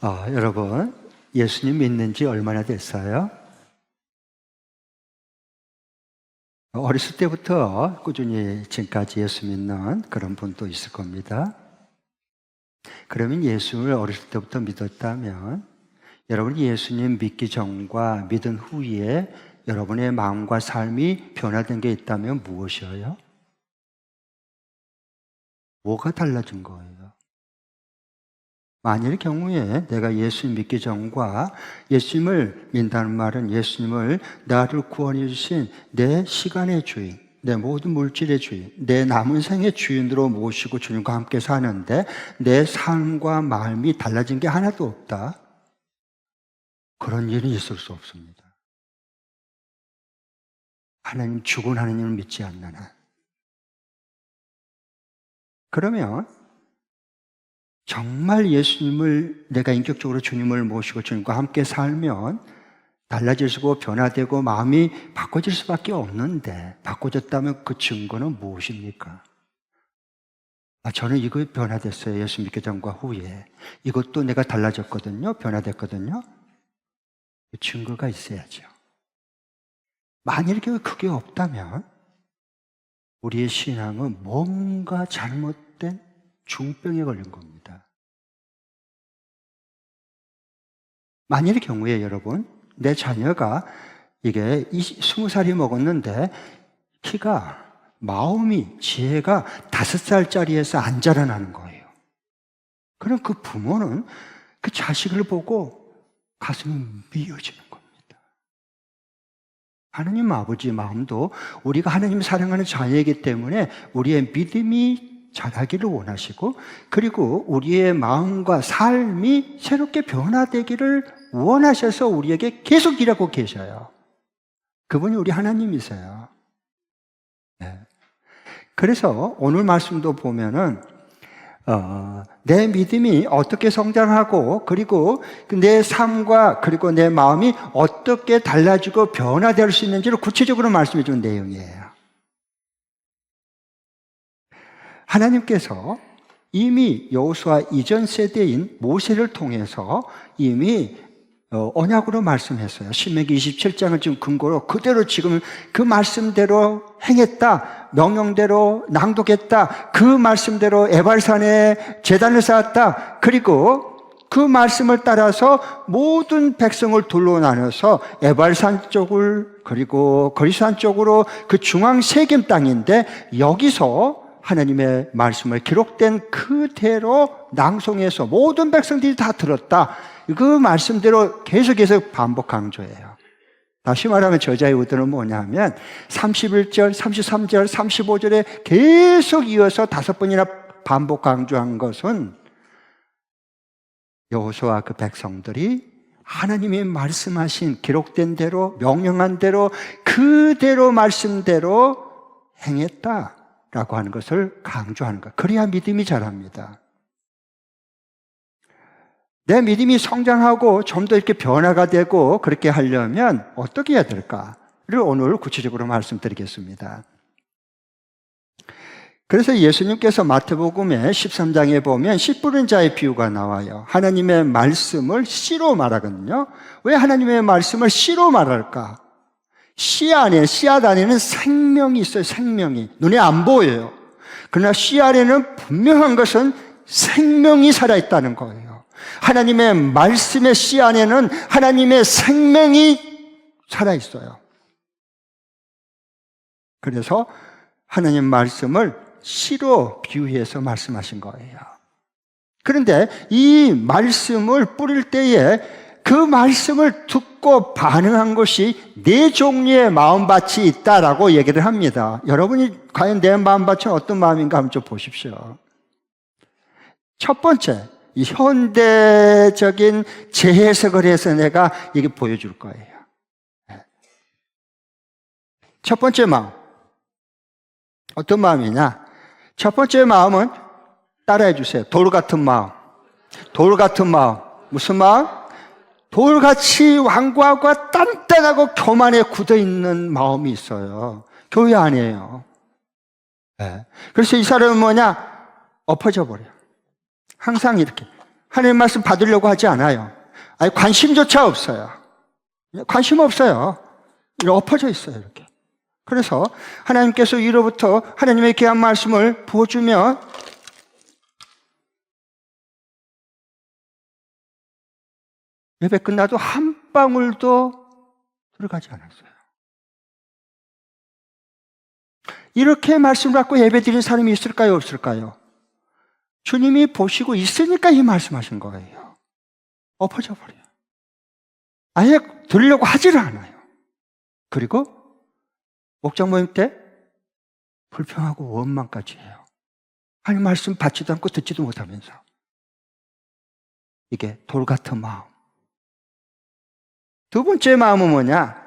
여러분, 예수님 믿는 지 얼마나 됐어요? 어렸을 때부터 꾸준히 지금까지 예수 믿는 그런 분도 있을 겁니다. 그러면 예수를 어렸을 때부터 믿었다면 여러분이 예수님 믿기 전과 믿은 후에 여러분의 마음과 삶이 변화된 게 있다면 무엇이에요? 뭐가 달라진 거예요? 만일 경우에 내가 예수님 믿기 전과 예수님을 믿는다는 말은 예수님을 나를 구원해 주신 내 시간의 주인, 내 모든 물질의 주인, 내 남은 생의 주인으로 모시고 주님과 함께 사는데 내 삶과 마음이 달라진 게 하나도 없다. 그런 일은 있을 수 없습니다. 하나님, 죽은 하나님을 믿지 않는 한. 그러면 정말 예수님을 내가 인격적으로 주님을 모시고 주님과 함께 살면 달라질 수고 변화되고 마음이 바꿔질 수밖에 없는데 바꿔졌다면 그 증거는 무엇입니까? 저는 이거 변화됐어요. 예수 믿기 전과 후에. 이것도 내가 달라졌거든요. 변화됐거든요. 그 증거가 있어야죠. 만일 그게 없다면 우리의 신앙은 뭔가 잘못된 중병에 걸린 겁니다. 만일의 경우에 여러분, 내 자녀가 이게 20살이 먹었는데 키가, 마음이, 지혜가 5살짜리에서 안 자라나는 거예요. 그럼 그 부모는 그 자식을 보고 가슴이 미어지는 겁니다. 하나님 아버지의 마음도 우리가 하나님 사랑하는 자녀이기 때문에 우리의 믿음이 자라기를 원하시고 그리고 우리의 마음과 삶이 새롭게 변화되기를 원하셔서 우리에게 계속 일하고 계셔요. 그분이 우리 하나님이세요. 네. 그래서 오늘 말씀도 보면은 내 믿음이 어떻게 성장하고 그리고 내 삶과 그리고 내 마음이 어떻게 달라지고 변화될 수 있는지를 구체적으로 말씀해 준 내용이에요. 하나님께서 이미 여호수아 이전 세대인 모세를 통해서 이미 언약으로 말씀했어요. 신명기 27장을 지금 근거로 그대로 지금 그 말씀대로 행했다. 명령대로 낭독했다. 그 말씀대로 에발산에 제단을 쌓았다. 그리고 그 말씀을 따라서 모든 백성을 둘로 나눠서 에발산 쪽을 그리고 거리산 쪽으로 그 중앙 세겜 땅인데 여기서 하나님의 말씀을 기록된 그대로 낭송해서 모든 백성들이 다 들었다. 그 말씀대로 계속해서 반복 강조해요. 다시 말하면 저자의 의도는 뭐냐면 31절, 33절, 35절에 계속 이어서 5번이나 반복 강조한 것은 여호수아 그 백성들이 하나님이 말씀하신 기록된 대로 명령한 대로 그대로 말씀대로 행했다라고 하는 것을 강조하는 것. 그래야 믿음이 자랍니다. 내 믿음이 성장하고 좀 더 이렇게 변화가 되고 그렇게 하려면 어떻게 해야 될까를 오늘 구체적으로 말씀드리겠습니다. 그래서 예수님께서 마태복음의 13장에 보면 씨 뿌린 자의 비유가 나와요. 하나님의 말씀을 씨로 말하거든요. 왜 하나님의 말씀을 씨로 말할까? 씨 안에, 씨앗 안에는 생명이 있어요. 생명이. 눈에 안 보여요. 그러나 씨 안에는 분명한 것은 생명이 살아있다는 거예요. 하나님의 말씀의 씨 안에는 하나님의 생명이 살아있어요. 그래서 하나님 말씀을 씨로 비유해서 말씀하신 거예요. 그런데 이 말씀을 뿌릴 때에 그 말씀을 듣고 반응한 것이 4종류의 마음밭이 있다라고 얘기를 합니다. 여러분이 과연 내 마음밭은 어떤 마음인가 한번 좀 보십시오. 첫 번째, 이 현대적인 재해석을 해서 내가 이게 보여줄 거예요. 첫 번째 마음. 어떤 마음이냐? 첫 번째 마음은 따라해 주세요. 돌 같은 마음. 돌 같은 마음. 무슨 마음? 돌같이 완고하고 단단하고 교만에 굳어있는 마음이 있어요. 교회 안에요. 그래서 이 사람은 뭐냐? 엎어져 버려요. 항상 이렇게 하나님 말씀 받으려고 하지 않아요. 아니, 관심조차 없어요. 관심 없어요. 이렇게 엎어져 있어요, 이렇게. 그래서 하나님께서 위로부터 하나님의 귀한 말씀을 부어주면 예배 끝나도 한 방울도 들어가지 않았어요. 이렇게 말씀을 갖고 예배 드리는 사람이 있을까요, 없을까요? 주님이 보시고 있으니까 이 말씀하신 거예요. 엎어져 버려요. 아예 들으려고 하지를 않아요. 그리고 목장 모임 때 불평하고 원망까지 해요. 하나님 말씀 받지도 않고 듣지도 못하면서. 이게 돌 같은 마음. 두 번째 마음은 뭐냐?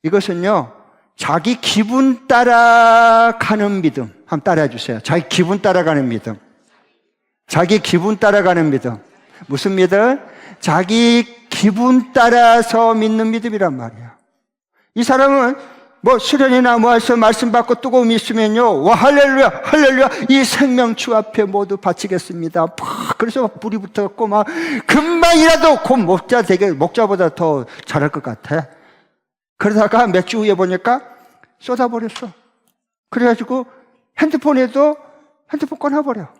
이것은요, 자기 기분 따라가는 믿음. 한번 따라해 주세요. 자기 기분 따라가는 믿음. 자기 기분 따라가는 믿음. 무슨 믿음? 자기 기분 따라서 믿는 믿음이란 말이에요. 이 사람은 뭐 수련이나 뭐 해서 말씀 받고 뜨거움이 있으면요, 와, 할렐루야, 할렐루야, 이 생명 주 앞에 모두 바치겠습니다. 그래서 불이 붙어갖고 막 금방이라도 곧 목자보다 더 잘할 것 같아. 그러다가 몇 주 후에 보니까 쏟아버렸어. 그래가지고 핸드폰 꺼놔버려.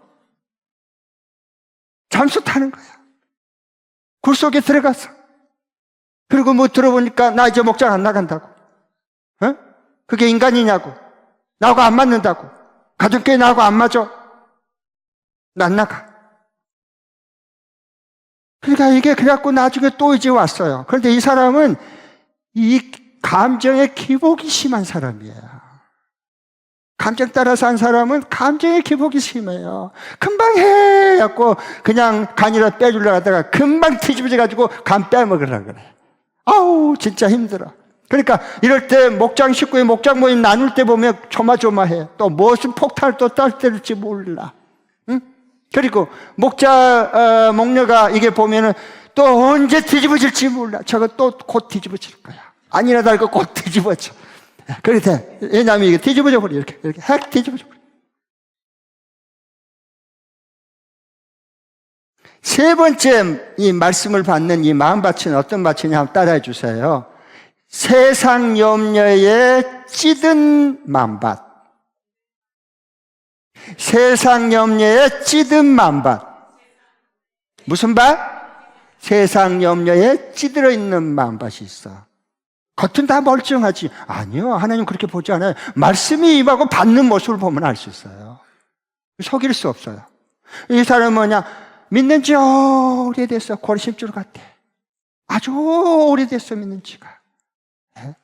잠수 타는 거야. 굴 속에 들어갔어. 그리고 뭐 들어보니까 나 이제 목장 안 나간다고. 어? 그게 인간이냐고. 나하고 안 맞는다고. 가족끼리 나하고 안 맞아. 나 안 나가. 그러니까 이게 그래갖고 나중에 또 이제 왔어요. 그런데 이 사람은 이 감정의 기복이 심한 사람이에요. 감정 따라 산 사람은 감정의 기복이 심해요. 금방 해갖고 그냥 간이라 빼주려고 하다가 금방 뒤집어져가지고 간 빼먹으려고 그래. 아우, 진짜 힘들어. 그러니까 이럴 때 목장 식구의 목장 모임 나눌 때 보면 조마조마해. 또 무슨 폭탄을 또 떨어뜨릴지 몰라. 응? 그리고 목녀가 이게 보면은 또 언제 뒤집어질지 몰라. 저거 또 곧 뒤집어질 거야. 아니나 다를까 곧 뒤집어져. 그래 돼. 왜냐하면 이게 뒤집어져 버려. 이렇게 핵 뒤집어져 버려. 세 번째 이 말씀을 받는 이 마음밭은 어떤 밭이냐 한번 따라해 주세요. 세상 염려에 찌든 마음밭. 세상 염려에 찌든 마음밭. 무슨 밭? 세상 염려에 찌들어 있는 마음밭이 있어. 겉은 다 멀쩡하지. 아니요, 하나님 그렇게 보지 않아요. 말씀이 임하고 받는 모습을 보면 알 수 있어요. 속일 수 없어요. 이 사람은 뭐냐? 믿는 지 오래됐어. 고리심줄 같아. 아주 오래됐어, 믿는 지가. 네?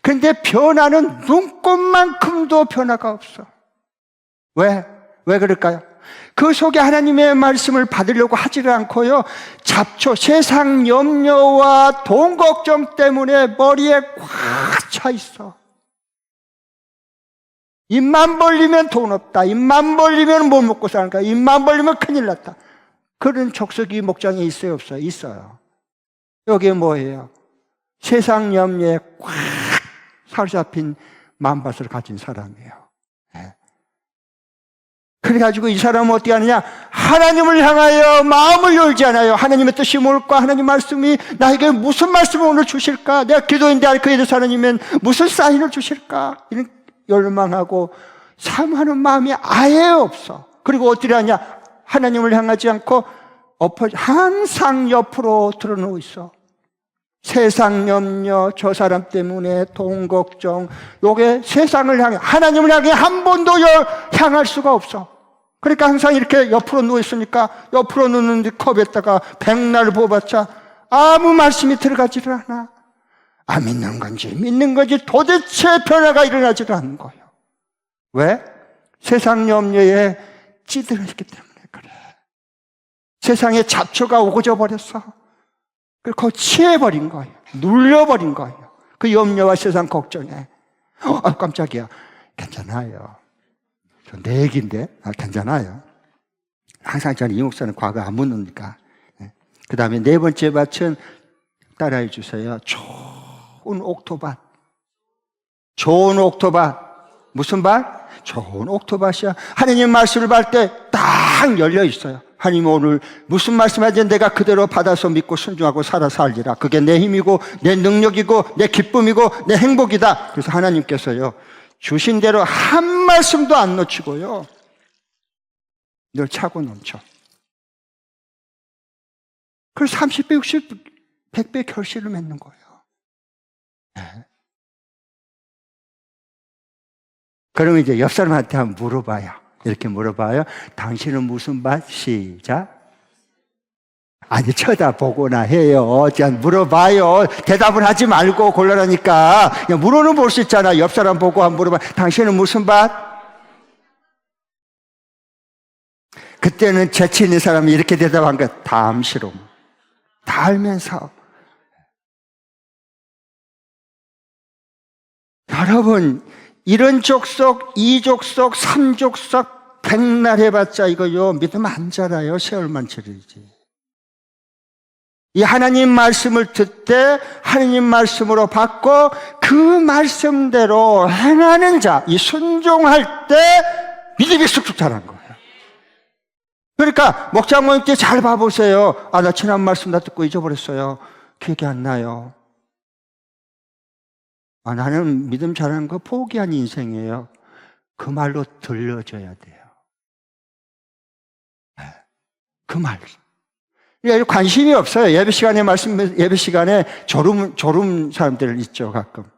그런데 변화는 눈꽃만큼도 변화가 없어. 왜? 왜 그럴까요? 그 속에 하나님의 말씀을 받으려고 하지를 않고요, 잡초, 세상 염려와 돈 걱정 때문에 머리에 꽉 차 있어. 입만 벌리면 돈 없다. 입만 벌리면 못 먹고 사는 거야. 입만 벌리면 큰일 났다. 그런 족속이 목장에 있어요, 없어요? 있어요. 여기에 뭐예요? 세상 염려에 꽉 사로잡힌 마음밭을 가진 사람이에요. 그래가지고 이 사람은 어떻게 하느냐? 하나님을 향하여 마음을 열지 않아요. 하나님의 뜻이 뭘까? 하나님 말씀이 나에게 무슨 말씀을 오늘 주실까? 내가 기도인데 그에 대해서 하나님은 무슨 사인을 주실까? 이런 열망하고 사모하는 마음이 아예 없어. 그리고 어떻게 하냐? 하나님을 향하지 않고 항상 옆으로 들어놓고 있어. 세상 염려, 저 사람 때문에 돈 걱정, 요게 세상을 향해, 하나님을 향해 한 번도 향할 수가 없어. 그러니까 항상 이렇게 옆으로 누워있으니까 옆으로 누웠는데 컵에다가 백날 부어봤자 아무 말씀이 들어가지를 않아. 믿는 건지 도대체 변화가 일어나지를 않는 거예요. 왜? 세상 염려에 찌들어 있기 때문에 그래. 세상에 잡초가 오고져 버렸어. 그리고 취해버린 거예요. 눌려버린 거예요. 그 염려와 세상 걱정에. 깜짝이야. 괜찮아요. 내 얘기인데, 괜찮아요. 항상 저는 이 목사는 과거 안 묻으니까. 그 다음에 네 번째 밭은 따라해 주세요. 좋은 옥토밭. 좋은 옥토밭. 무슨 밭? 좋은 옥토밭이야. 하나님 말씀을 받을 때 딱 열려 있어요. 하나님 오늘 무슨 말씀하지 내가 그대로 받아서 믿고 순종하고 살리라. 그게 내 힘이고 내 능력이고 내 기쁨이고 내 행복이다. 그래서 하나님께서요 주신 대로 한 말씀도 안 놓치고요 늘 차고 넘쳐. 그래서 30배, 60배, 100배 결실을 맺는 거예요. 네. 그러면 이제 옆 사람한테 한번 물어봐요. 이렇게 물어봐요. 당신은 무슨 밭? 시작. 아니 쳐다보거나 해요. 그냥 물어봐요. 대답을 하지 말고 곤란하니까 그냥 물어는 볼 수 있잖아. 옆 사람 보고 한번 물어봐. 당신은 무슨 밭? 그때는 재치 있는 사람이 이렇게 대답한 거야. 담시로. 다 알면서. 여러분 이런 족속, 이 족속, 3족속 백날 해봤자 이거요 믿으면 안 자라요. 세월만 지르지. 이 하나님 말씀을 듣되 하나님 말씀으로 받고 그 말씀대로 행하는 자, 이 순종할 때 믿음이 쑥쑥 자란 거예요. 그러니까 목장 모임 때 잘 봐보세요. 나 지난 말씀 다 듣고 잊어버렸어요. 기억이 안 나요. 나는 믿음 자라는 거 포기한 인생이에요. 그 말로 들려줘야 돼요. 그 말. 관심이 없어요. 예배 시간에 예배 시간에 졸음 사람들 있죠, 가끔.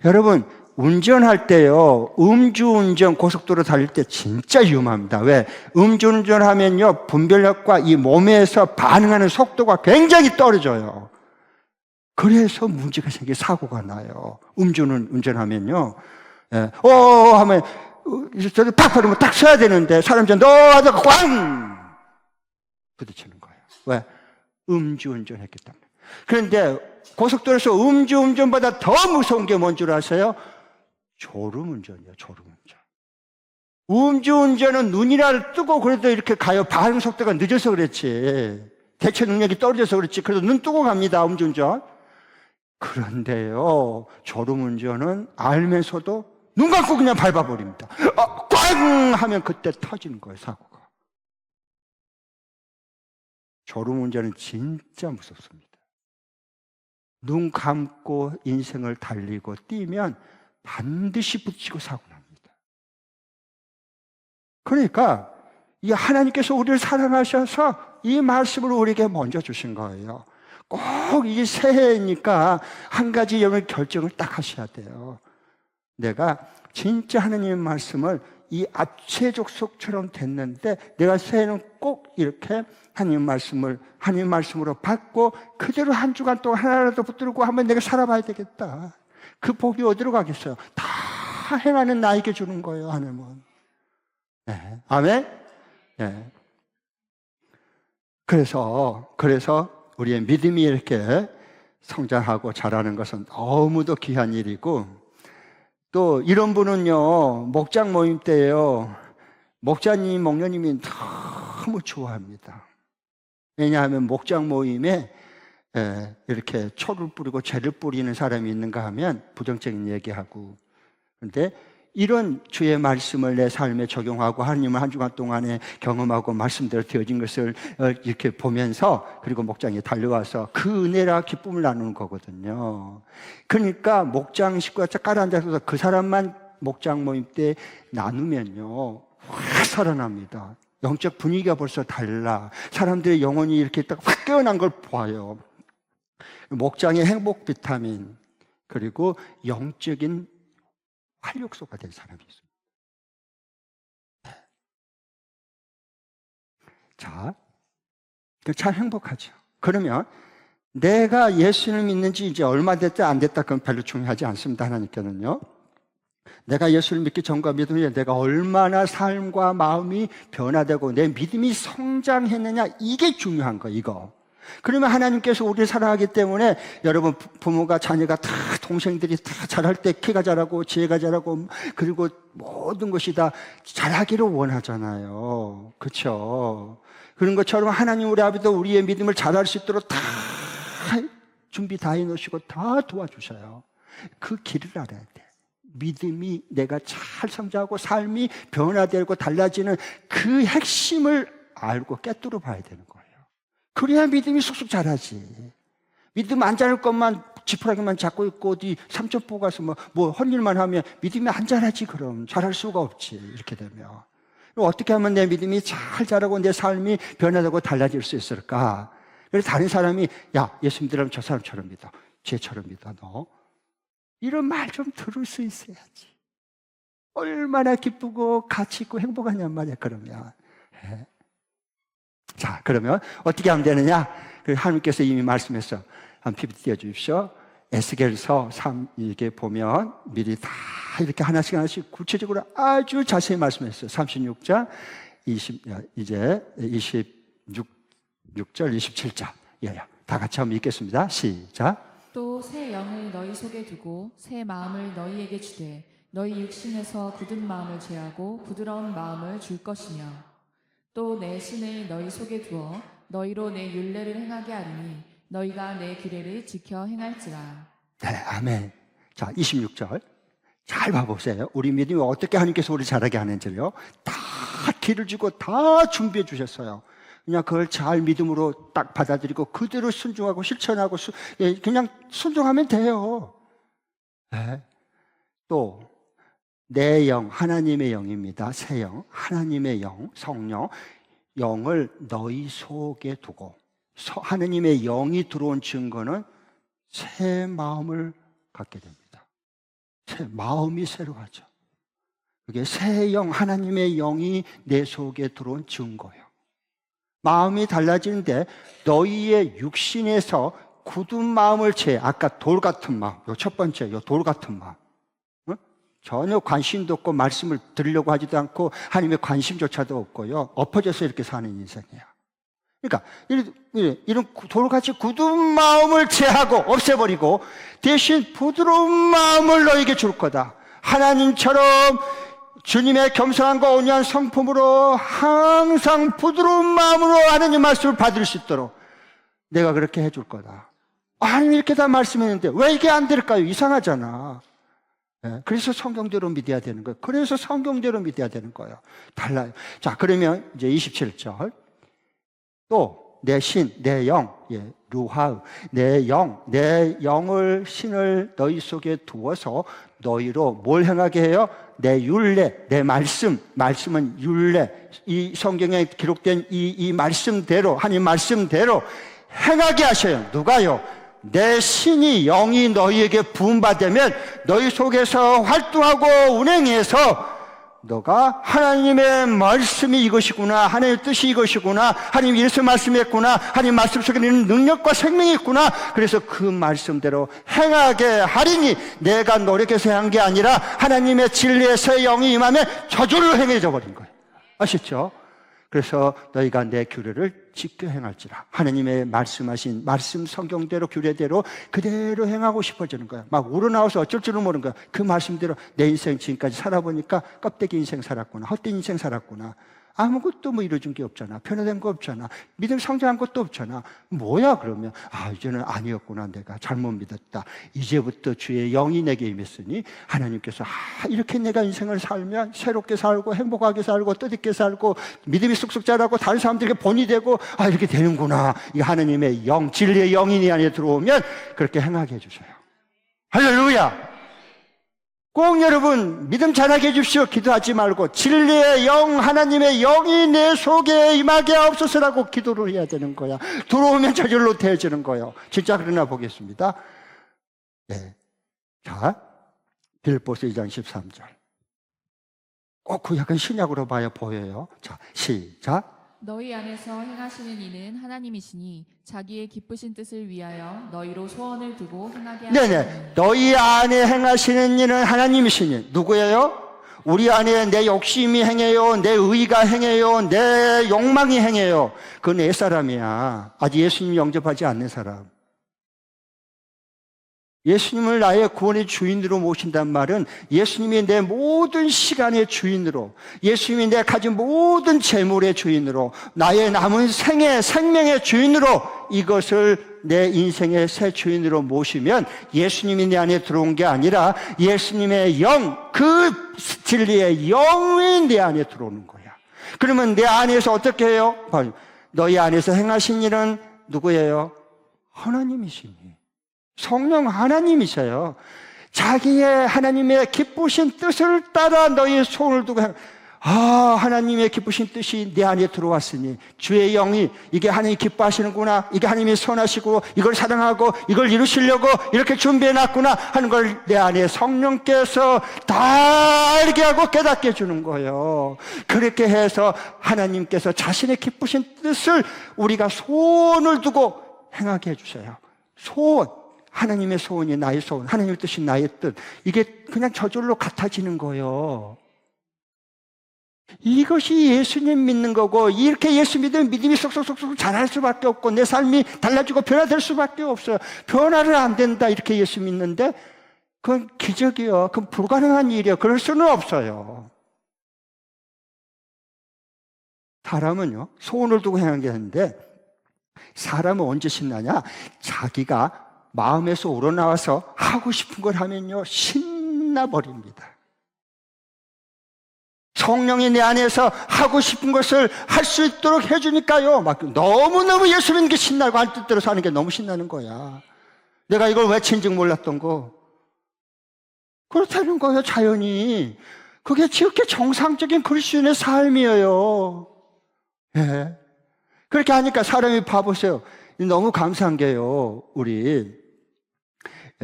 여러분, 운전할 때요, 음주운전 고속도로 달릴 때 진짜 위험합니다. 왜? 음주운전 하면요, 분별력과 이 몸에서 반응하는 속도가 굉장히 떨어져요. 그래서 문제가 생겨 사고가 나요. 운전하면요. 예. 하면, 저도 팍 버리면 딱 서야 되는데, 사람 전 하다가 꽝! 부딪히는 거예요. 왜? 음주운전 했기 때문에. 그런데 고속도로에서 음주운전보다 더 무서운 게 뭔 줄 아세요? 졸음운전이에요, 졸음운전. 음주운전은 눈이라도 뜨고 그래도 이렇게 가요. 반응 속도가 늦어서 그렇지. 대처 능력이 떨어져서 그렇지. 그래도 눈 뜨고 갑니다, 음주운전. 그런데요, 졸음운전은 알면서도 눈 감고 그냥 밟아버립니다. 꽝! 하면 그때 터지는 거예요, 사고가. 졸음운전은 진짜 무섭습니다. 눈 감고 인생을 달리고 뛰면 반드시 부딪히고 사고 납니다. 그러니까 이 하나님께서 우리를 사랑하셔서 이 말씀을 우리에게 먼저 주신 거예요. 꼭 이 새해니까 한 가지 결정을 딱 하셔야 돼요. 내가 진짜 하나님의 말씀을 이 압체 족속처럼 됐는데 내가 새해는 꼭 이렇게 하나님 말씀으로 받고 그대로 한 주간 동안 하나라도 붙들고 한번 내가 살아봐야 되겠다. 그 복이 어디로 가겠어요? 다 행하는 나에게 주는 거예요, 하나님은. 네. 아멘? 네. 그래서 우리의 믿음이 이렇게 성장하고 자라는 것은 너무도 귀한 일이고, 또 이런 분은요, 목장 모임 때요, 목자님, 목녀님이 너무 좋아합니다. 왜냐하면 목장 모임에 이렇게 초를 뿌리고 죄를 뿌리는 사람이 있는가 하면 부정적인 얘기하고, 그런데 이런 주의 말씀을 내 삶에 적용하고 하나님을 한 주간 동안에 경험하고 말씀대로 되어진 것을 이렇게 보면서, 그리고 목장에 달려와서 그 은혜라 기쁨을 나누는 거거든요. 그러니까 목장 식구가 깔아앉아서 그 사람만 목장 모임 때 나누면요, 확 살아납니다. 영적 분위기가 벌써 달라. 사람들의 영혼이 이렇게 딱 확 깨어난 걸 보아요. 목장의 행복 비타민, 그리고 영적인 활력소가 된 사람이 있습니다. 자, 참 행복하죠. 그러면 내가 예수를 믿는지 이제 얼마 됐다 안 됐다 그건 별로 중요하지 않습니다. 하나님께는요. 내가 예수를 믿기 전과 믿음이 내가 얼마나 삶과 마음이 변화되고 내 믿음이 성장했느냐, 이게 중요한 거예요, 이거. 그러면 하나님께서 우리를 사랑하기 때문에, 여러분 부모가 자녀가 다, 동생들이 다 자랄 때 키가 자라고 지혜가 자라고 그리고 모든 것이 다 자라기를 원하잖아요. 그렇죠? 그런 것처럼 하나님 우리 아버지도 우리의 믿음을 자랄 수 있도록 다 준비 다 해놓으시고 다 도와주셔요. 그 길을 알아야 돼. 믿음이 내가 잘 성장하고 삶이 변화되고 달라지는 그 핵심을 알고 깨뚫어 봐야 되는 거예요. 그래야 믿음이 쑥쑥 자라지. 믿음 안 자랄 것만 지푸라기만 잡고 있고 어디 삼천포 가서 뭐 헛일만 하면 믿음이 안 자라지. 그럼 자랄 수가 없지. 이렇게 되면 어떻게 하면 내 믿음이 잘 자라고 내 삶이 변화되고 달라질 수 있을까? 그래서 다른 사람이 야, 예수 믿으려면 저 사람처럼 믿어, 쟤처럼 믿어, 너 이런 말 좀 들을 수 있어야지. 얼마나 기쁘고 가치 있고 행복하냔 말이야. 그러면 자, 그러면 어떻게 하면 되느냐? 하나님께서 이미 말씀했어. 한 PPT 띄워주십시오. 에스겔서 3 이게 보면 미리 다 이렇게 하나씩 구체적으로 아주 자세히 말씀했어요. 36장 26절 27절. 다 같이 한번 읽겠습니다. 시작. 또 새 영을 너희 속에 두고 새 마음을 너희에게 주되 너희 육신에서 굳은 마음을 제하고 부드러운 마음을 줄 것이며 또 내 신을 너희 속에 두어 너희로 내 율례를 행하게 하리니 너희가 내 규례를 지켜 행할지라. 네, 아멘. 자, 26절 잘 봐보세요. 우리 믿음이 어떻게 하나님께서 우리 잘하게 하는지요. 다 길을 주고 다 준비해 주셨어요. 그냥 그걸 잘 믿음으로 딱 받아들이고 그대로 순종하고 실천하고 그냥 순종하면 돼요. 네. 또 내 영, 하나님의 영입니다. 새 영, 하나님의 영, 성령, 영을 너희 속에 두고 하나님의 영이 들어온 증거는 새 마음을 갖게 됩니다. 새 마음이 새로워져. 그게 새 영, 하나님의 영이 내 속에 들어온 증거예요. 마음이 달라지는데 너희의 육신에서 굳은 마음을 아까 돌 같은 마음, 요 첫 번째, 요 돌 같은 마음. 전혀 관심도 없고 말씀을 들으려고 하지도 않고 하나님의 관심조차도 없고요. 엎어져서 이렇게 사는 인생이에요. 그러니까 이런 돌같이 굳은 마음을 제하고 없애버리고 대신 부드러운 마음을 너에게 줄 거다. 하나님처럼 주님의 겸손함과 온유한 성품으로 항상 부드러운 마음으로 하나님 말씀을 받을 수 있도록 내가 그렇게 해줄 거다. 하나님 이렇게 다 말씀했는데 왜 이게 안 될까요? 이상하잖아. 그래서 성경대로 믿어야 되는 거예요. 그래서 성경대로 믿어야 되는 거예요. 달라요. 자, 그러면 이제 27절. 또 내 신, 내 영, 루하우, 내 영을 신을 너희 속에 두어서 너희로 뭘 행하게 해요? 내 율례, 내 말씀은 율례. 이 성경에 기록된 이 말씀대로, 하나님 말씀대로 행하게 하셔요. 누가요? 내 신이 영이 너희에게 부음받으면 너희 속에서 활동하고 운행해서 너가 하나님의 말씀이 이것이구나, 하나님의 뜻이 이것이구나, 하나님 이래서 말씀했구나, 하나님 말씀 속에 있는 능력과 생명이 있구나. 그래서 그 말씀대로 행하게 하리니 내가 노력해서 한 게 아니라 하나님의 진리의 새 영이 임하면 저절로 행해져 버린 거예요. 아시죠? 그래서 너희가 내 규례를 지켜 행할지라. 하나님의 말씀하신 말씀 성경대로 규례대로 그대로 행하고 싶어지는 거야. 막 우러나와서 어쩔 줄은 모르는 거야. 그 말씀대로 내 인생 지금까지 살아보니까 껍데기 인생 살았구나, 헛된 인생 살았구나. 아무것도 이루어진 게 없잖아. 변화된 거 없잖아. 믿음 성장한 것도 없잖아. 뭐야 그러면? 이제는 아니었구나. 내가 잘못 믿었다. 이제부터 주의 영이 내게 임했으니 하나님께서 이렇게 내가 인생을 살면 새롭게 살고 행복하게 살고 뜻있게 살고 믿음이 쑥쑥 자라고 다른 사람들에게 본이 되고 이렇게 되는구나. 이 하나님의 영, 진리의 영이 내 안에 들어오면 그렇게 행하게 해주셔요. 할렐루야. 꼭 여러분 믿음 잘하게 해주십시오. 기도하지 말고 진리의 영, 하나님의 영이 내 속에 임하게 하옵소서라고 기도를 해야 되는 거야. 들어오면 저절로 되어지는 거예요. 진짜 그러나 보겠습니다. 네. 자, 빌립보서 2장 13절. 꼭 그 약간 신약으로 봐야 보여요. 자, 시작. 너희 안에서 행하시는 이는 하나님이시니 자기의 기쁘신 뜻을 위하여 너희로 소원을 두고 행하게 하시니. 네네. 너희 안에 행하시는 이는 하나님이시니 누구예요? 우리 안에 내 욕심이 행해요, 내 의가 행해요, 내 욕망이 행해요. 그건 내 사람이야. 아직 예수님 영접하지 않는 사람. 예수님을 나의 구원의 주인으로 모신단 말은 예수님이 내 모든 시간의 주인으로, 예수님이 내 가진 모든 재물의 주인으로, 나의 남은 생명의 주인으로, 이것을 내 인생의 새 주인으로 모시면 예수님이 내 안에 들어온 게 아니라 예수님의 영, 그 진리의 영이 내 안에 들어오는 거야. 그러면 내 안에서 어떻게 해요? 너희 안에서 행하신 일은 누구예요? 하나님이시니. 성령 하나님이세요. 자기의 하나님의 기쁘신 뜻을 따라 너희의 손을 두고 하나님의 기쁘신 뜻이 내 안에 들어왔으니 주의 영이 이게 하나님이 기뻐하시는구나, 이게 하나님이 선하시고 이걸 사랑하고 이걸 이루시려고 이렇게 준비해놨구나 하는 걸 내 안에 성령께서 다 알게 하고 깨닫게 해주는 거예요. 그렇게 해서 하나님께서 자신의 기쁘신 뜻을 우리가 소원을 두고 행하게 해주세요. 소원, 하나님의 소원이 나의 소원, 하나님의 뜻이 나의 뜻, 이게 그냥 저절로 같아지는 거예요. 이것이 예수님 믿는 거고, 이렇게 예수 믿으면 믿음이 쏙쏙쏙쏙 자랄 수밖에 없고 내 삶이 달라지고 변화될 수밖에 없어요. 변화를 안 된다 이렇게 예수 믿는데 그건 기적이요. 그건 불가능한 일이에요. 그럴 수는 없어요. 사람은요, 소원을 두고 행하는 게 있는데 사람은 언제 신나냐? 자기가 마음에서 우러나와서 하고 싶은 걸 하면요 신나버립니다. 성령이 내 안에서 하고 싶은 것을 할 수 있도록 해주니까요 막 너무너무 예수 믿는 게 신나고 할 뜻대로 사는 게 너무 신나는 거야. 내가 이걸 외친지 몰랐던 거 그렇다는 거예요. 자연이 그게 지극히 정상적인 그리스도인의 삶이에요. 예. 그렇게 하니까 사람이 봐보세요. 너무 감사한 게요, 우리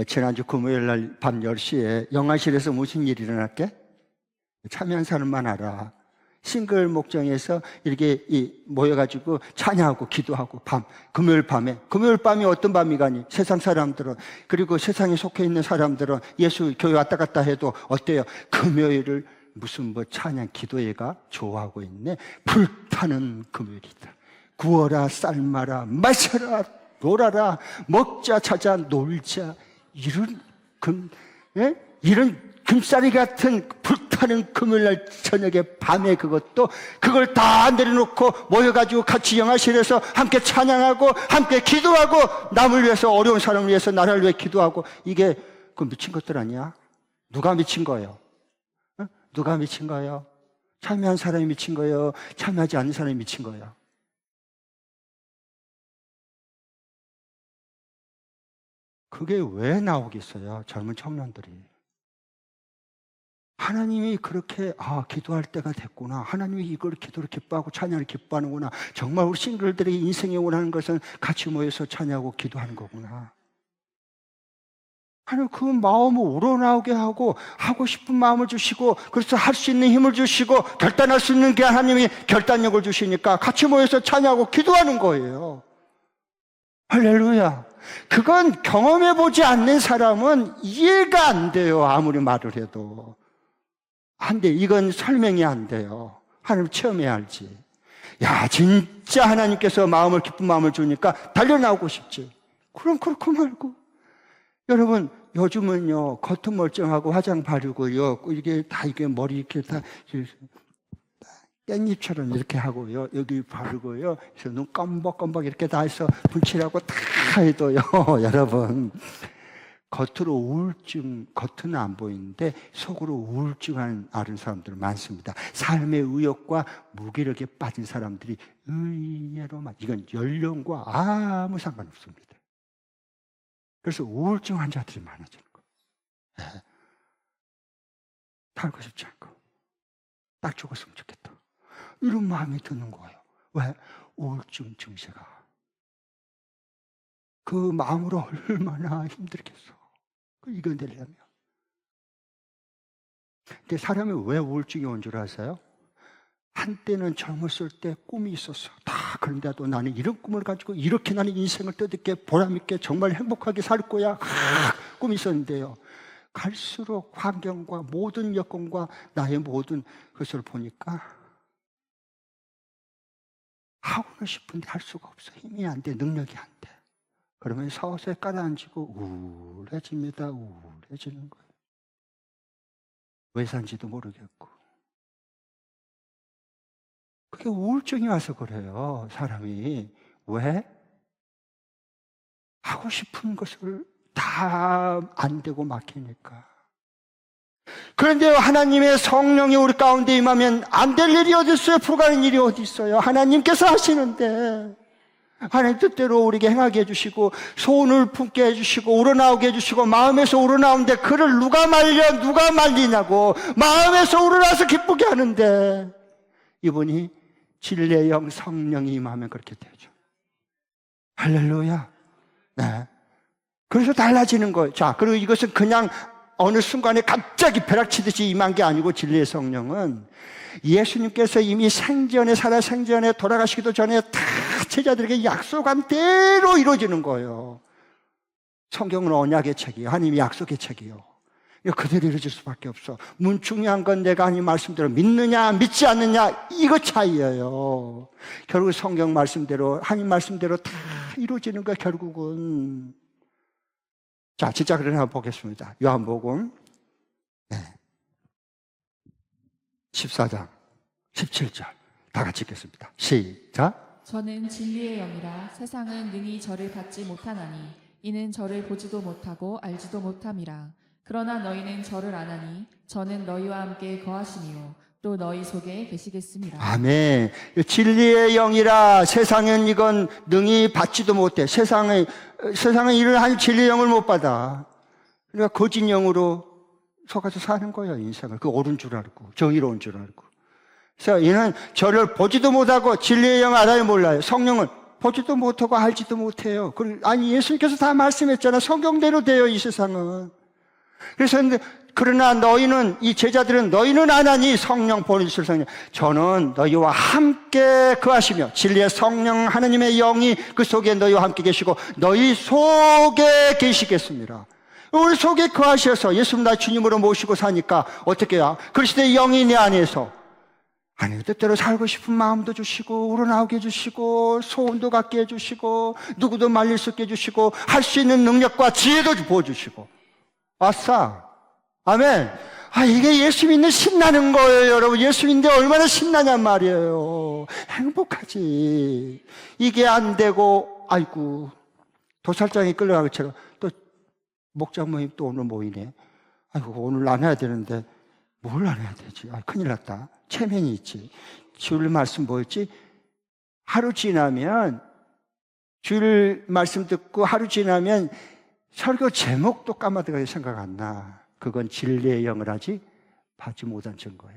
지난주 금요일 날 밤 10시에 영화실에서 무슨 일이 일어났게? 참여한 사람만 알아. 싱글 목장에서 이렇게 모여가지고 찬양하고 기도하고 금요일 밤이 어떤 밤이가니? 세상 사람들은, 그리고 세상에 속해 있는 사람들은 예수 교회 왔다 갔다 해도 어때요? 금요일을 무슨 뭐 찬양 기도회가 좋아하고 있네. 불타는 금요일이다. 구워라, 삶아라, 마셔라, 놀아라, 먹자, 자자, 놀자. 이런 금싸리 같은 불타는 금요일날 저녁에 밤에 그걸 다 내려놓고 모여가지고 같이 영화실에서 함께 찬양하고 함께 기도하고 남을 위해서, 어려운 사람을 위해서, 나라를 위해 기도하고, 이게 그 미친 것들 아니야? 누가 미친 거예요? 누가 미친 거예요? 참여한 사람이 미친 거예요? 참여하지 않는 사람이 미친 거예요? 그게 왜 나오겠어요? 젊은 청년들이. 하나님이 그렇게 기도할 때가 됐구나. 하나님이 이걸 기도를 기뻐하고 찬양을 기뻐하는구나. 정말 우리 싱글들이 인생에 원하는 것은 같이 모여서 찬양하고 기도하는 거구나. 하나님 그 마음을 우러나오게 하고 하고 싶은 마음을 주시고, 그래서 할 수 있는 힘을 주시고 결단할 수 있는 게 하나님이 결단력을 주시니까 같이 모여서 찬양하고 기도하는 거예요. 할렐루야. 그건 경험해보지 않는 사람은 이해가 안 돼요. 아무리 말을 해도. 안 돼. 이건 설명이 안 돼요. 하나님 체험해야 알지. 야, 진짜 하나님께서 기쁜 마음을 주니까 달려나오고 싶지. 그럼 그렇고 말고. 여러분, 요즘은요, 겉은 멀쩡하고 화장 바르고요, 이게 머리 이렇게 다 깻잎처럼 이렇게 하고요, 여기 바르고요, 그래서 눈 껌벅껌벅 이렇게 다 해서 분칠하고 다 해도요, 여러분, 겉으로 겉은 안 보이는데 속으로 우울증한 앓은 사람들 많습니다. 삶의 의욕과 무기력에 빠진 사람들이 의외로 이건 연령과 아무 상관없습니다. 그래서 우울증 환자들이 많아지는 거예요. 살고 싶지 않고 딱 죽었으면 좋겠다, 이런 마음이 드는 거예요. 왜? 우울증 증세가 그 마음으로 얼마나 힘들겠어, 이겨내려면. 근데 사람이 왜 우울증이 온 줄 아세요? 한때는 젊었을 때 꿈이 있었어. 다 그런데도 나는 이런 꿈을 가지고 이렇게 나는 인생을 뜻있게 보람있게 정말 행복하게 살 거야, 꿈이 있었는데요, 갈수록 환경과 모든 여건과 나의 모든 것을 보니까 하고는 싶은데 할 수가 없어. 힘이 안 돼, 능력이 안 돼. 그러면 서서히 깔아앉히고 우울해집니다. 우울해지는 거예요. 왜 산지도 모르겠고. 그게 우울증이 와서 그래요, 사람이. 왜? 하고 싶은 것을 다 안 되고 막히니까. 그런데 하나님의 성령이 우리 가운데 임하면 안 될 일이 어디 있어요? 불가능한 일이 어디 있어요? 하나님께서 하시는데, 하나님 뜻대로 우리에게 행하게 해주시고 소원을 품게 해주시고 우러나오게 해주시고 마음에서 우러나오는데 그를 누가 말리냐고, 마음에서 우러나서 기쁘게 하는데, 이분이 진리의 영 성령이 임하면 그렇게 되죠. 할렐루야. 네. 그래서 달라지는 거예요. 자, 그리고 이것은 그냥 어느 순간에 갑자기 벼락치듯이 임한 게 아니고, 진리의 성령은 예수님께서 이미 생전에 돌아가시기도 전에 다 제자들에게 약속한 대로 이루어지는 거예요. 성경은 언약의 책이에요. 하나님이 약속의 책이에요. 이거 그대로 이루어질 수밖에 없어. 중요한 건 내가 하나님 말씀대로 믿느냐 믿지 않느냐, 이거 차이예요. 결국 성경 말씀대로, 하나님 말씀대로 다 이루어지는 거야 결국은. 자, 진짜 그러나 보겠습니다. 요한복음 14장 17절 다 같이 읽겠습니다. 시작. 저는 진리의 영이라 세상은 능히 저를 받지 못하나니 이는 저를 보지도 못하고 알지도 못함이라. 그러나 너희는 저를 아나니 저는 너희와 함께 거하시니요 또 너희 속에 계시겠습니다. 아멘. 진리의 영이라 세상은 이건 능히 받지도 못해. 세상은 이를 한 진리의 영을 못 받아. 그러니까 거짓 영으로 속아서 사는 거예요, 인생을. 그 옳은 줄 알고 정의로운 줄 알고. 그래서 이는 저를 보지도 못하고, 진리의 영 알아요 몰라요? 성령은 보지도 못하고 알지도 못해요. 아니, 예수님께서 다 말씀했잖아. 성경대로 돼요, 이 세상은. 그래서 그러나 너희는, 이 제자들은 너희는 아나니, 성령 보내주실 성령, 저는 너희와 함께 거하시며 진리의 성령 하나님의 영이 그 속에 너희와 함께 계시고 너희 속에 계시겠습니다. 우리 속에 거하셔서 예수님 나 주님으로 모시고 사니까 어떻게 해요? 그리스도의 영이 내 안에서 하나님 뜻대로 살고 싶은 마음도 주시고 우러나오게 해주시고 소원도 갖게 해주시고 누구도 말릴 수 있게 해주시고 할 수 있는 능력과 지혜도 부어주시고. 아싸, 아멘. 이게 예수 믿는 신나는 거예요, 여러분. 예수 믿는데 얼마나 신나냔 말이에요. 행복하지. 이게 안 되고, 아이고, 도살장에 끌려가는 것처럼 또 목장 모임 또 오늘 모이네. 아이고, 오늘 안 해야 되는데 뭘 안 해야 되지? 큰일 났다. 체면이 있지. 주일 말씀 뭐였지? 하루 지나면, 주일 말씀 듣고 하루 지나면 설교 제목도 까마득하게 생각 안 나. 그건 진리의 영을 받지 못한 증거야.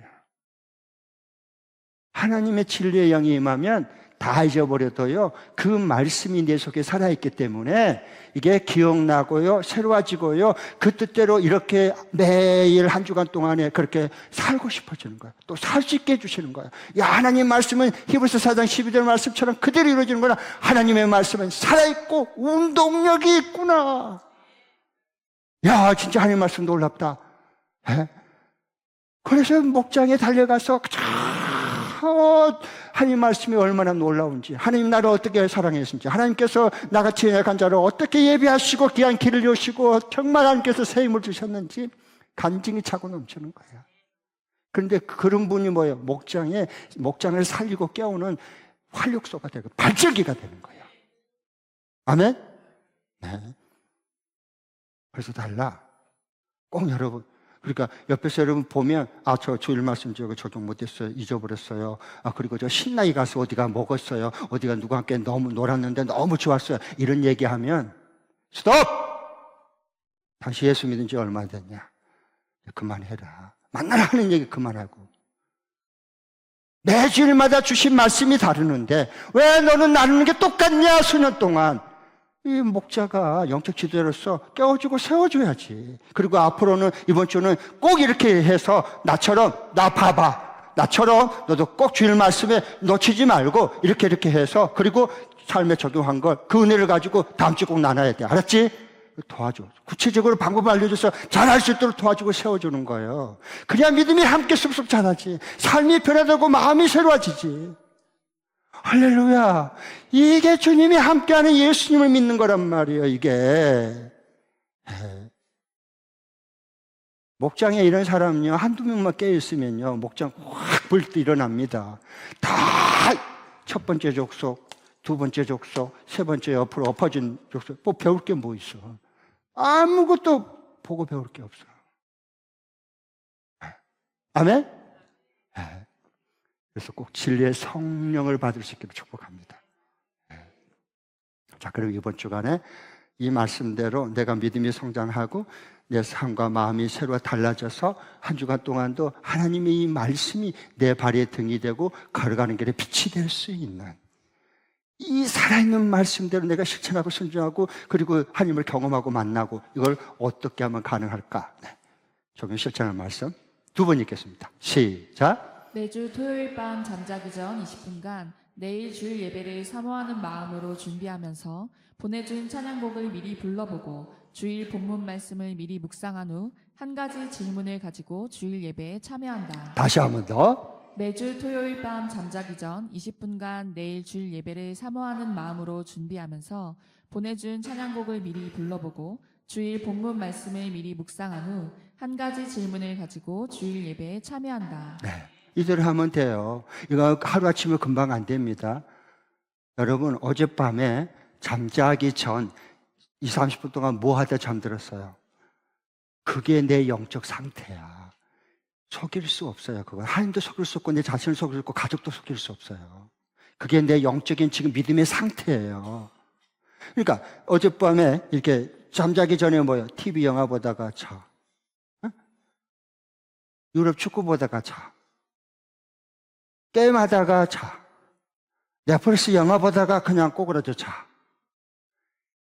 하나님의 진리의 영이 임하면 다 잊어버려도요, 그 말씀이 내 속에 살아있기 때문에 이게 기억나고요, 새로워지고요, 그 뜻대로 이렇게 매일 한 주간 동안에 그렇게 살고 싶어지는 거야. 또 살 수 있게 해주시는 거야. 야, 하나님 말씀은 히브리서 4장 12절 말씀처럼 그대로 이루어지는 거나, 하나님의 말씀은 살아있고 운동력이 있구나. 야, 진짜 하나님 말씀 놀랍다. 그래서 목장에 달려가서 하나님 말씀이 얼마나 놀라운지, 하나님 나를 어떻게 사랑했는지, 하나님께서 나같이 약한 자를 어떻게 예비하시고 귀한 길을 여시고 정말 하나님께서 새 힘을 주셨는지 간증이 차고 넘치는 거야. 그런데 그런 분이 뭐예요? 목장을 살리고 깨우는 활력소가 되고 발전기가 되는 거예요. 아멘? 네. 그래서 달라. 꼭 여러분, 그러니까 옆에서 여러분 보면, 저 주일 말씀 적용 못했어요, 잊어버렸어요. 그리고 저 신나게 가서 어디가 먹었어요, 어디가 누구와 함께 너무 놀았는데 너무 좋았어요, 이런 얘기하면 스톱! 당신 예수 믿은 지 얼마 됐냐? 그만해라. 만나라 하는 얘기 그만하고. 매 주일마다 주신 말씀이 다르는데 왜 너는 나누는 게 똑같냐? 수년 동안 이 목자가 영적 지도자로서 깨워주고 세워줘야지. 그리고 앞으로는, 이번 주는 꼭 이렇게 해서 나처럼, 나 봐봐, 나처럼 너도 꼭 주일 말씀에 놓치지 말고 이렇게 해서, 그리고 삶에 적용한 걸, 그 은혜를 가지고 다음 주 꼭 나눠야 돼. 알았지? 도와줘. 구체적으로 방법을 알려줘서 잘할 수 있도록 도와주고 세워주는 거예요. 그래야 믿음이 함께 쑥쑥 자라지. 삶이 변화되고 마음이 새로워지지. 할렐루야. 이게 주님이 함께하는 예수님을 믿는 거란 말이에요, 이게. 목장에 이런 사람은요, 한두 명만 깨어있으면요, 목장 확 불 때 일어납니다. 다 첫 번째 족속, 두 번째 족속, 세 번째 옆으로 엎어진 족속. 배울 게 뭐 있어? 아무것도 보고 배울 게 없어. 아멘? 네. 그래서 꼭 진리의 성령을 받을 수 있기를 축복합니다. 네. 자, 그럼 이번 주간에 이 말씀대로 내가 믿음이 성장하고 내 삶과 마음이 새로 달라져서 한 주간 동안도 하나님의 이 말씀이 내 발의 등이 되고 걸어가는 길에 빛이 될 수 있는 이 살아있는 말씀대로 내가 실천하고 순종하고 그리고 하나님을 경험하고 만나고 이걸 어떻게 하면 가능할까? 네. 적용 실천할 말씀 두 번 읽겠습니다. 시작. 매주 토요일 밤 잠자기 전 20분간 내일 주일 예배를 사모하는 마음으로 준비하면서 보내준 찬양곡을 미리 불러보고 주일 본문 말씀을 미리 묵상한 후 한 가지 질문을 가지고 주일 예배에 참여한다. 다시 한 번 더. 매주 토요일 밤 잠자기 전 20분간 내일 주일 예배를 사모하는 마음으로 준비하면서 보내준 찬양곡을 미리 불러보고 주일 본문 말씀을 미리 묵상한 후 한 가지 질문을 가지고 주일 예배에 참여한다. 네. 이대로 하면 돼요. 이거 하루아침에 금방 안 됩니다. 여러분 어젯밤에 잠자기 전 20, 30분 동안 뭐 하다 잠들었어요? 그게 내 영적 상태야. 속일 수 없어요. 그건 하나님도 속일 수 없고 내 자신을 속일 수 없고 가족도 속일 수 없어요. 그게 내 영적인 지금 믿음의 상태예요. 그러니까 어젯밤에 이렇게 잠자기 전에 뭐요? TV 영화 보다가 자. 응? 유럽 축구 보다가 자. 게임하다가 자. 넷플릭스 영화 보다가 그냥 꼬그라져 자.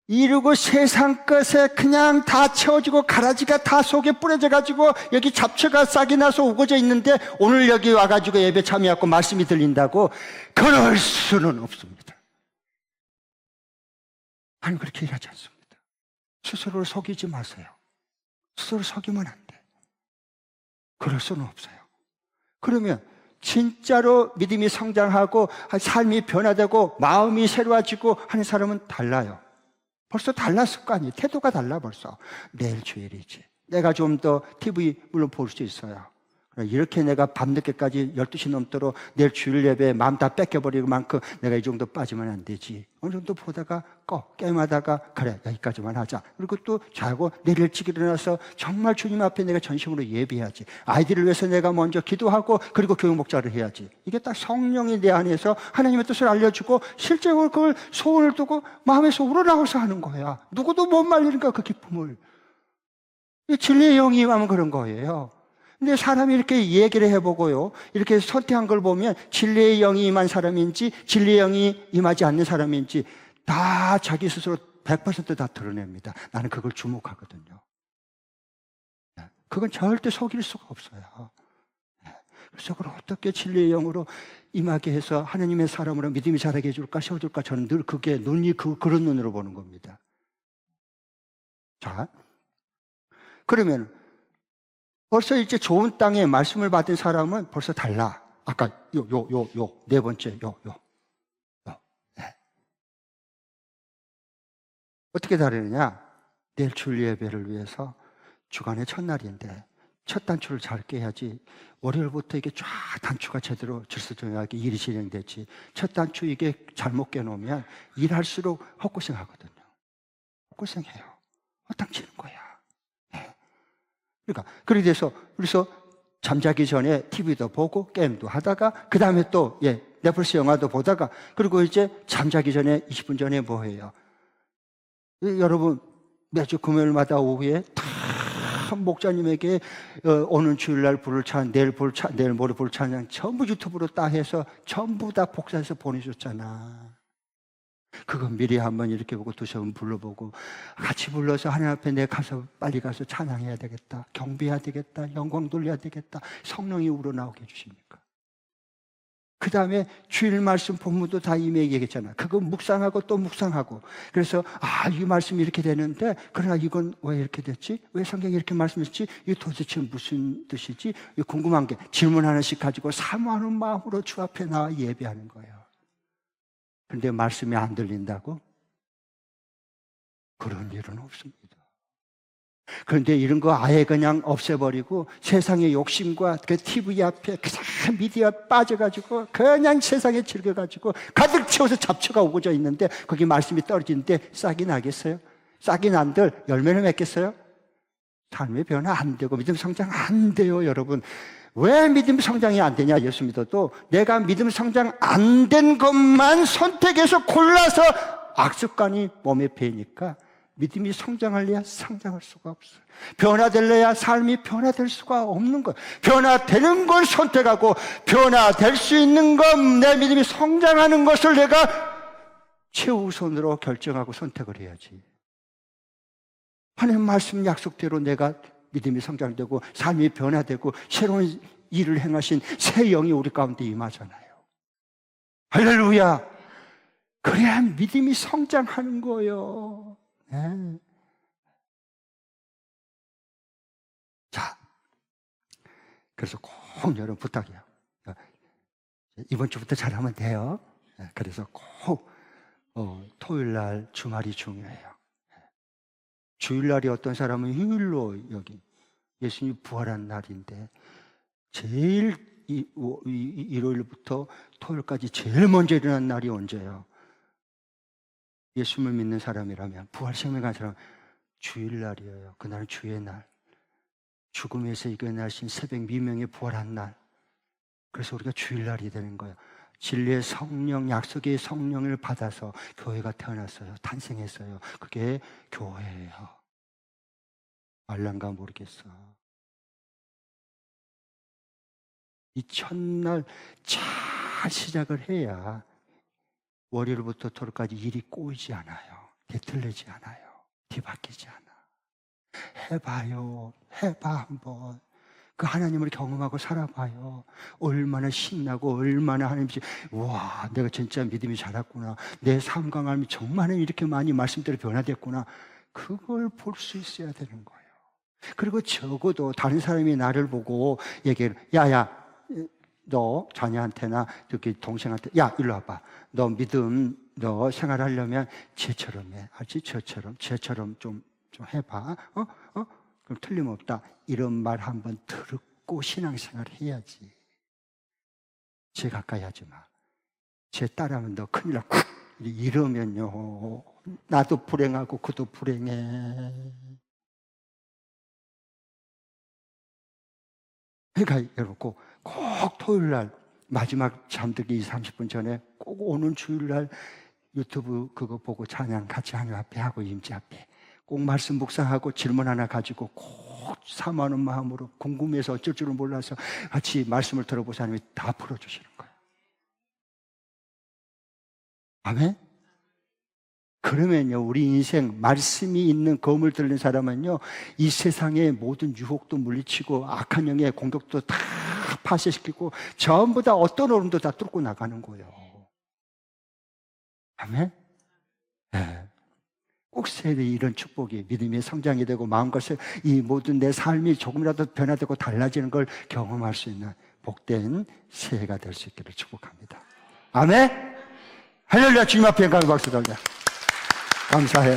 이러고 세상 것에 그냥 다 채워지고 가라지가 다 속에 뿌려져가지고 여기 잡초가 싹이 나서 우거져 있는데 오늘 여기 와가지고 예배 참여하고 말씀이 들린다고 그럴 수는 없습니다. 하나님 그렇게 일하지 않습니다. 스스로를 속이지 마세요. 스스로를 속이면 안 돼. 그럴 수는 없어요. 그러면 진짜로 믿음이 성장하고 삶이 변화되고 마음이 새로워지고 하는 사람은 달라요. 벌써 달랐을 거 아니에요. 태도가 달라 벌써. 내일 주일이지. 내가 좀 더 TV 물론 볼 수 있어요. 이렇게 내가 밤늦게까지 12시 넘도록 내일 주일 예배에 마음 다 뺏겨버리고 만큼 내가 이 정도 빠지면 안 되지. 어느 정도 보다가 게임하다가 그래 여기까지만 하자. 그리고 또 자고 내일 일찍 일어나서 정말 주님 앞에 내가 전심으로 예배해야지. 아이들을 위해서 내가 먼저 기도하고 그리고 교육 목자를 해야지. 이게 딱 성령이 내 안에서 하나님의 뜻을 알려주고 실제로 그걸 소원을 두고 마음에서 우러나와서 하는 거야. 누구도 못 말리니까 그 기쁨을. 진리의 영이 임하면 그런 거예요. 근데 사람이 이렇게 얘기를 해보고요, 이렇게 선택한 걸 보면 진리의 영이 임한 사람인지 진리의 영이 임하지 않는 사람인지 다 자기 스스로 100% 다 드러냅니다. 나는 그걸 주목하거든요. 그건 절대 속일 수가 없어요. 그래서 그걸 어떻게 진리의 영으로 임하게 해서 하나님의 사람으로 믿음이 자라게 해줄까 세워줄까, 저는 늘 그게 눈이 그런 눈으로 보는 겁니다. 자, 그러면 벌써 이제 좋은 땅에 말씀을 받은 사람은 벌써 달라. 아까 네 번째 네. 어떻게 다르느냐? 내일 주일 예배를 위해서 주간의 첫날인데 첫 단추를 잘 깨야지. 월요일부터 이게 쫙 단추가 제대로 질서정연하게 일이 진행되지. 첫 단추 이게 잘못 깨놓으면 일할수록 헛고생하거든요. 헛고생해요. 헛당치는 거야. 그러니까 그래서 잠자기 전에 TV도 보고 게임도 하다가 그 다음에 또 넷플릭스 영화도 보다가 그리고 이제 잠자기 전에 20분 전에 뭐 해요? 여러분 매주 금요일마다 오후에 다 목자님에게 오는 주일날 부를 찬 내일 모레 부를 찬양 전부 유튜브로 딱 해서 전부 다 복사해서 보내줬잖아. 그거 미리 한번 이렇게 보고 두세 번 불러보고 같이 불러서 하나님 앞에 내가 빨리 가서 찬양해야 되겠다, 경배해야 되겠다, 영광 돌려야 되겠다. 성령이 우러나오게 해주시니까. 그 다음에 주일 말씀 본문도 다 이미 얘기했잖아. 그거 묵상하고 또 묵상하고. 그래서 이 말씀이 이렇게 되는데 그러나 이건 왜 이렇게 됐지? 왜 성경이 이렇게 말씀했지? 이게 도대체 무슨 뜻이지? 궁금한 게 질문 하나씩 가지고 사모하는 마음으로 주 앞에 나와 예배하는 거예요. 근데 말씀이 안 들린다고? 그런 일은 없습니다. 그런데 이런 거 아예 그냥 없애버리고 세상의 욕심과 그 TV 앞에 그냥 미디어에 빠져가지고 그냥 세상에 즐겨가지고 가득 채워서 잡초가 오고져 있는데 거기 말씀이 떨어지는데 싹이 나겠어요? 싹이 난들 열매를 맺겠어요? 삶의 변화 안 되고 믿음 성장 안 돼요, 여러분. 왜 믿음 성장이 안 되냐? 예수 믿어도 내가 믿음 성장 안 된 것만 선택해서 골라서 악습관이 몸에 배니까 믿음이 성장할래야 성장할 수가 없어요. 변화될래야 삶이 변화될 수가 없는 거예요. 변화되는 걸 선택하고 변화될 수 있는 건 내 믿음이 성장하는 것을 내가 최우선으로 결정하고 선택을 해야지. 하나님 말씀 약속대로 내가 믿음이 성장되고 삶이 변화되고 새로운 일을 행하신 새 영이 우리 가운데 임하잖아요. 할렐루야. 그래야 믿음이 성장하는 거예요. 네. 자, 그래서 꼭 여러분 부탁이에요. 이번 주부터 잘하면 돼요. 그래서 꼭 토요일 날 주말이 중요해요. 주일날이 어떤 사람은 휴일로 여기 예수님이 부활한 날인데 제일 일요일부터 토요일까지 제일 먼저 일어난 날이 언제예요? 예수님을 믿는 사람이라면 부활 시험에 간 사람 주일날이에요. 그날은 주의 날, 죽음에서 이겨나신 새벽 미명에 부활한 날. 그래서 우리가 주일날이 되는 거예요. 진리의 성령, 약속의 성령을 받아서 교회가 태어났어요. 탄생했어요. 그게 교회예요. 알란가 모르겠어. 이 첫날 잘 시작을 해야 월요일부터 토요일까지 일이 꼬이지 않아요. 뒤틀리지 않아요. 뒤바뀌지 않아. 해봐요. 해봐 한번. 그 하나님을 경험하고 살아봐요. 얼마나 신나고 얼마나 하나님이 와 내가 진짜 믿음이 자랐구나. 내 삶 강함이 정말 이렇게 많이 말씀대로 변화됐구나. 그걸 볼 수 있어야 되는 거예요. 그리고 적어도 다른 사람이 나를 보고 얘기를 야야 너 자녀한테나 저기 동생한테 야 일로 와봐. 너 믿음 너 생활하려면 쟤처럼 해. 알지? 쟤처럼 좀 해봐. 그럼 틀림없다. 이런 말 한번 듣고 신앙생활 해야지. 쟤 가까이 하지 마. 쟤 따라하면 너 큰일 나. 이러면요. 나도 불행하고 그도 불행해. 그러니까 여러분 꼭 토요일 날 마지막 잠들기 30분 전에 꼭 오는 주일 날 유튜브 그거 보고 찬양 같이 하나님 앞에 하고 임재 앞에 꼭 말씀 묵상하고 질문 하나 가지고 꼭 사모하는 마음으로 궁금해서 어쩔 줄은 몰라서 같이 말씀을 들어보sa 하나님이 다 풀어주시는 거예요. 아멘? 그러면요 우리 인생 말씀이 있는 검을 들린 사람은요 이 세상의 모든 유혹도 물리치고 악한 영의 공격도 다 파쇄시키고 전부 다 어떤 어른도 다 뚫고 나가는 거예요. 아멘? 네. 꼭 세대 이런 축복이 믿음의 성장이 되고 마음껏 이 모든 내 삶이 조금이라도 변화되고 달라지는 걸 경험할 수 있는 복된 새해가 될 수 있기를 축복합니다. 아멘? 할렐루야. 주님 앞에 영광의 박수 돌려. 감사해요.